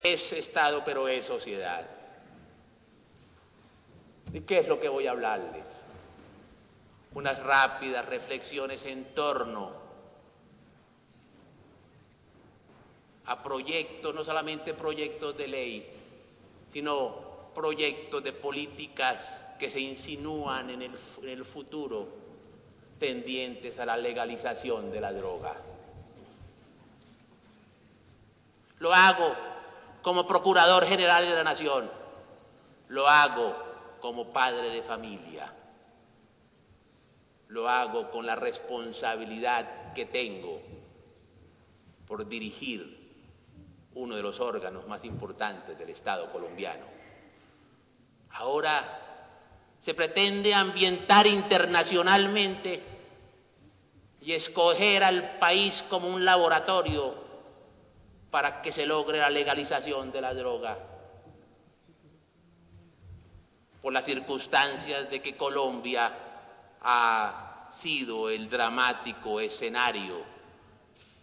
Es Estado, pero es sociedad. ¿Y qué es lo que voy a hablarles? Unas rápidas reflexiones en torno a proyectos, no solamente proyectos de ley, sino proyectos de políticas que se insinúan en el futuro tendientes a la legalización de la droga. Lo hago como Procurador General de la Nación, lo hago como padre de familia, lo hago con la responsabilidad que tengo por dirigir uno de los órganos más importantes del Estado colombiano. Ahora se pretende ambientar internacionalmente y escoger al país como un laboratorio para que se logre la legalización de la droga, por las circunstancias de que Colombia ha sido el dramático escenario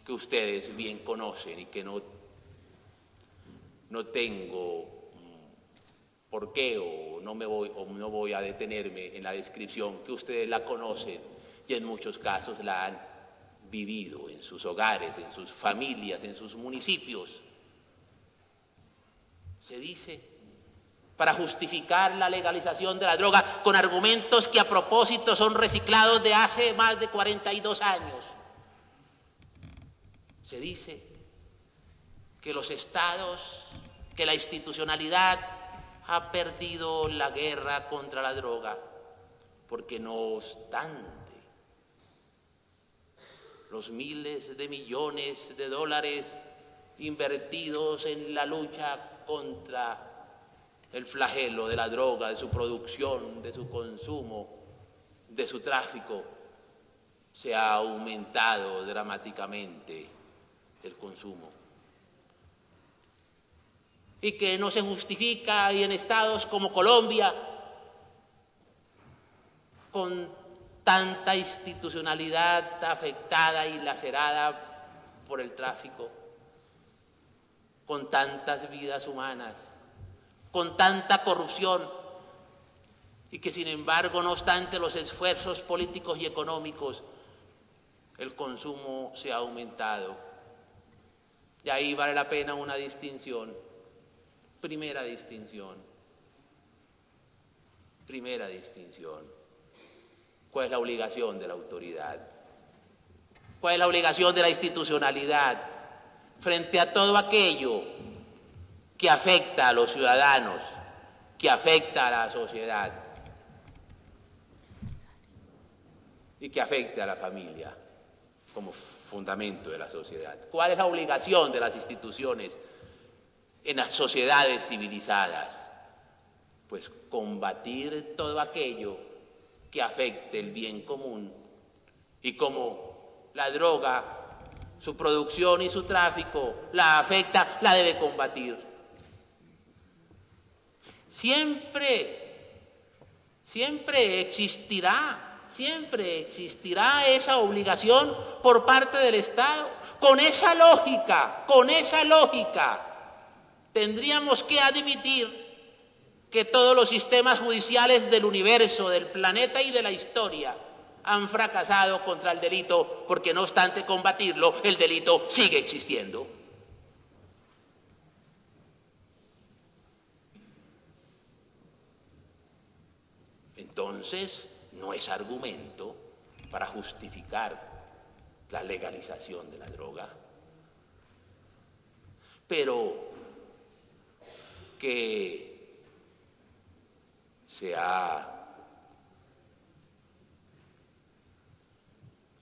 que ustedes bien conocen y que no tengo por qué o no voy a detenerme en la descripción, que ustedes la conocen y en muchos casos la han vivido en sus hogares, en sus familias, en sus municipios. Se dice, para justificar la legalización de la droga, con argumentos que a propósito son reciclados de hace más de 42 años. Se dice que los estados, que la institucionalidad ha perdido la guerra contra la droga, porque no obstante los miles de millones de dólares invertidos en la lucha contra el flagelo de la droga, de su producción, de su consumo, de su tráfico, se ha aumentado dramáticamente el consumo. Y que no se justifica, y en estados como Colombia, con tanta institucionalidad afectada y lacerada por el tráfico, con tantas vidas humanas, con tanta corrupción, y que sin embargo, no obstante los esfuerzos políticos y económicos, el consumo se ha aumentado. Y ahí vale la pena una distinción. Primera distinción. ¿Cuál es la obligación de la autoridad? ¿Cuál es la obligación de la institucionalidad frente a todo aquello que afecta a los ciudadanos, que afecta a la sociedad y que afecta a la familia como fundamento de la sociedad? ¿Cuál es la obligación de las instituciones en las sociedades civilizadas? Pues combatir todo aquello que afecte el bien común, y como la droga, su producción y su tráfico la afecta, la debe combatir. Siempre existirá esa obligación por parte del Estado. Con esa lógica, tendríamos que admitir que todos los sistemas judiciales del universo, del planeta y de la historia han fracasado contra el delito, porque no obstante combatirlo, el delito sigue existiendo. Entonces, no es argumento para justificar la legalización de la droga, pero que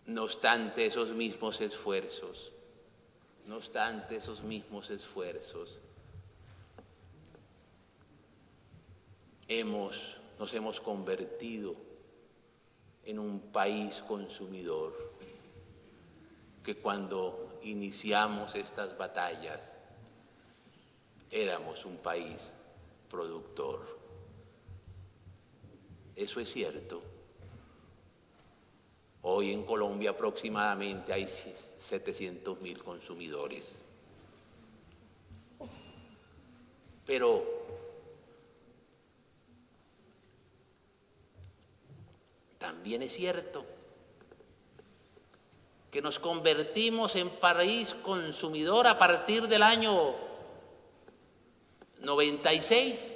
no obstante esos mismos esfuerzos, nos hemos convertido en un país consumidor, que cuando iniciamos estas batallas éramos un país productor. Eso es cierto. Hoy en Colombia aproximadamente hay 700.000 consumidores. Pero también es cierto que nos convertimos en país consumidor a partir del año 96,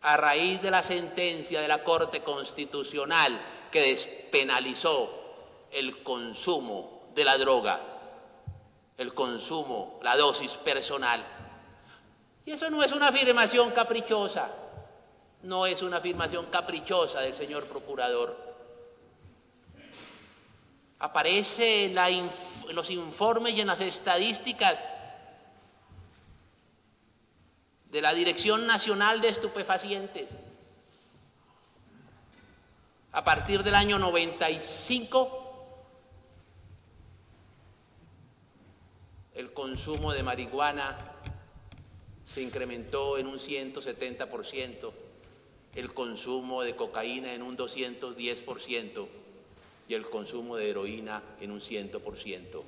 a raíz de la sentencia de la Corte Constitucional que despenalizó el consumo de la droga, el consumo, la dosis personal. Y eso no es una afirmación caprichosa, no es una afirmación caprichosa del señor procurador. Aparece en los informes y en las estadísticas de la Dirección Nacional de Estupefacientes. A partir del año 95, el consumo de marihuana se incrementó en un 170%, el consumo de cocaína en un 210% y el consumo de heroína en un 100%.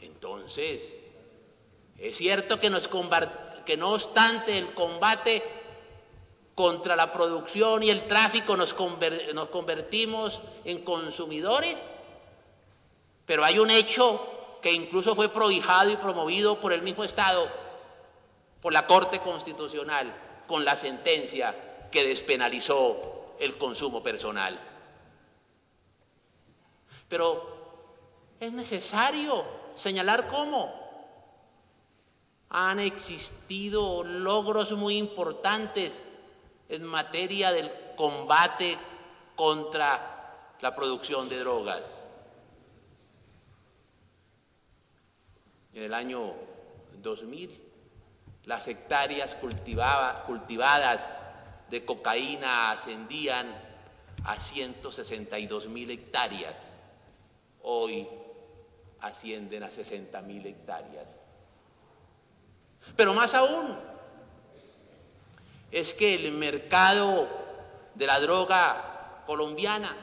Entonces, es cierto que no obstante el combate contra la producción y el tráfico nos convertimos en consumidores, pero hay un hecho que incluso fue prohijado y promovido por el mismo Estado, por la Corte Constitucional, con la sentencia que despenalizó el consumo personal. Pero es necesario señalar cómo han existido logros muy importantes en materia del combate contra la producción de drogas. En el año 2000, las hectáreas cultivadas de cocaína ascendían a 162.000 hectáreas. Hoy ascienden a 60.000 hectáreas. Pero más aún, es que el mercado de la droga colombiana